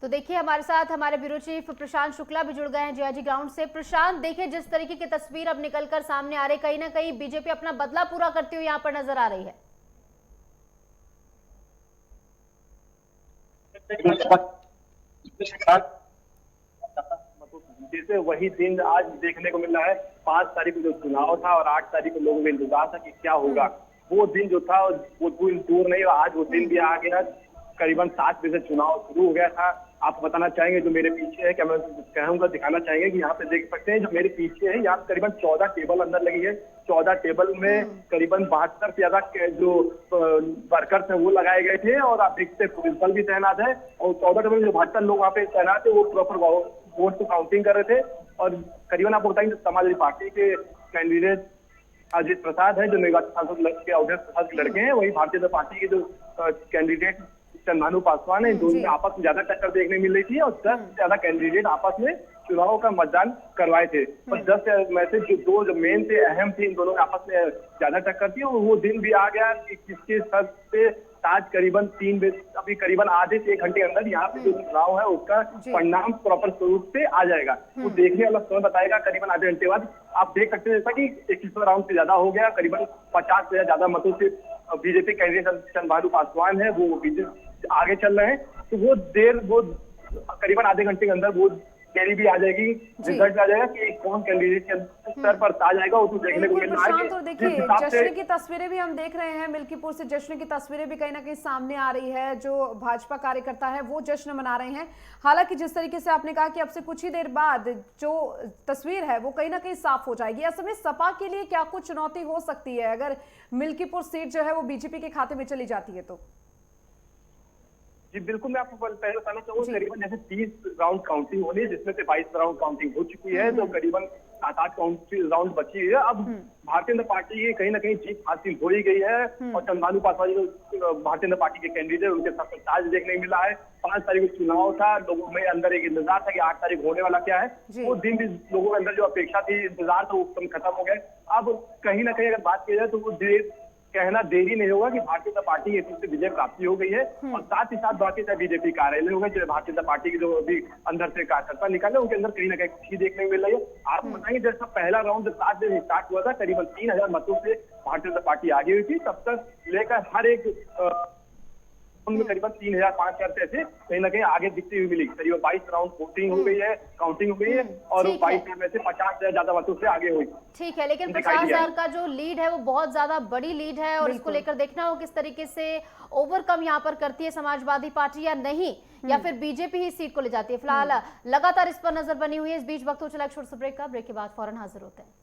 तो देखिए हमारे साथ हमारे ब्यूरो चीफ प्रशांत शुक्ला भी जुड़ गए हैं जीआईजी ग्राउंड से। प्रशांत, देखिए जिस तरीके की तस्वीर अब निकलकर सामने आ रही, कहीं ना कहीं बीजेपी अपना बदला पूरा करती हुई यहाँ पर नजर आ रही है। जैसे वही दिन आज देखने को मिल रहा है। 5 तारीख को जो चुनाव था और 8 तारीख को लोगों को इंतजार था कि क्या होगा, वो दिन जो था वो दूर नहीं, आज वो दिन भी आ गया। करीबन 7 बजे से चुनाव शुरू हो गया था। आप बताना चाहेंगे जो मेरे पीछे है, क्या मैं कहूंगा, दिखाना चाहेंगे कि यहाँ पे देख सकते हैं जो मेरे पीछे है, यहाँ करीबन 14 टेबल अंदर लगी है। 14 टेबल में करीबन 72 से ज्यादा जो वर्कर्स है वो लगाए गए थे और आप देखते पुलिस बल भी तैनात है। और 14 टेबल में जो 72 लोग वहाँ पे तैनात थे वो प्रॉपर वोट को काउंटिंग कर रहे थे। और करीबन आपको बताएंगे समाजवादी पार्टी के कैंडिडेट अजीत प्रसाद है, जो निर्वाचित सांसद के अवधेश प्रसाद के लड़के हैं, वही भारतीय जनता पार्टी के जो कैंडिडेट चंद्रभानु पासवान है, दोनों में आपस में ज्यादा टक्कर देखने मिल रही थी। और 10 से ज्यादा कैंडिडेट आपस में चुनाव का मतदान करवाए थे। और 10 में से जो दो जो मेन थे, अहम थे, इन दोनों में आपस में ज्यादा टक्कर थी। और वो दिन भी आ गया कि किसके सर पे आज करीबन 3 बजे, अभी करीबन आधे से 1 घंटे के अंदर यहाँ पे जो चुनाव है उसका परिणाम प्रॉपर स्वरूप से आ जाएगा। वो देखने वाला समय बताएगा करीबन आधे घंटे बाद। आप देख सकते हैं जैसा कि 21वां राउंड से ज्यादा हो गया, करीबन 50 से ज्यादा मतों से बीजेपी कैंडिडेट चंद्रभानु पासवान है वो बीजेपी आगे चल रहे हैं। तो वो करीबन आधे घंटे के अंदर वो कैरी भी आ जाएगी, रिजल्ट आ जाएगा कि कौन कैंडिडेट के स्तर पर आ जाएगा, वो तो देखने को मिल रहा है। और देखिए जश्न की तस्वीरें भी हम देख रहे हैं, मिल्कीपुर से जश्न की तस्वीरें भी कहीं ना कहीं सामने आ रही है। जो भाजपा कार्यकर्ता है वो जश्न मना रहे हैं। हालांकि जिस तरीके से आपने कहा कि अब से कुछ ही देर बाद जो तस्वीर है वो कहीं ना कहीं साफ हो जाएगी। ऐसे में सपा के लिए क्या कुछ चुनौती हो सकती है अगर मिल्कीपुर सीट जो है वो बीजेपी के खाते में चली जाती है तो? जी बिल्कुल, मैं आपको पहले बताना चाहूंगा, करीबन जैसे 30 राउंड काउंटिंग होनी है, जिसमें से 22 राउंड काउंटिंग हो चुकी है, तो करीबन 7-8 राउंड बची है। अब भारतीय जनता पार्टी की कहीं ना कहीं जीत हासिल हो ही गई है। और चंद्रभानु पासवान जो भारतीय जनता पार्टी के कैंडिडेट, उनके साथ ताज देखने को मिला है। 5 तारीख को चुनाव था, लोगों में अंदर एक इंतजार था कि 8 तारीख होने वाला क्या है। वो दिन भी लोगों के अंदर जो अपेक्षा थी, इंतजार था, वो खत्म हो गया। अब कहीं ना कहीं अगर बात की जाए तो वो कहना देरी नहीं होगा कि भारतीय जनता पार्टी की फिर से विजय प्राप्ति हो गई है। और साथ ही साथ बाकी बीजेपी कार्यालय होगा, जो भारतीय जनता पार्टी के जो अभी अंदर से कार्यकर्ता निकाले, उनके अंदर कहीं ना कहीं खुशी देखने को मिल रही है। आपको बताएंगे जैसा पहला राउंड 7 बजे स्टार्ट हुआ था, करीबन 3000 मतों से भारतीय जनता पार्टी आगे हुई थी। तब तक लेकर हर एक उनमें करीबन 3000-5000 ऐसे कहीं ना कहीं आगे दिखती हुई मिली। करीबन 22 राउंड वोटिंग हो गई है, काउंटिंग हो गई है, और 22 में से 50 से ज्यादा मतों से आगे हुई। ठीक है, लेकिन 50,000 का जो लीड है वो बहुत ज्यादा बड़ी लीड है और इसको लेकर देखना हो किस तरीके से ओवरकम यहाँ पर करती है समाजवादी पार्टी या नहीं, या फिर बीजेपी ही सीट को ले जाती है। फिलहाल लगातार इस पर नजर बनी हुई है। इस बीच वक्त हो चला एक छोटा सा ब्रेक का, ब्रेक के बाद फौरन हाजिर होते हैं।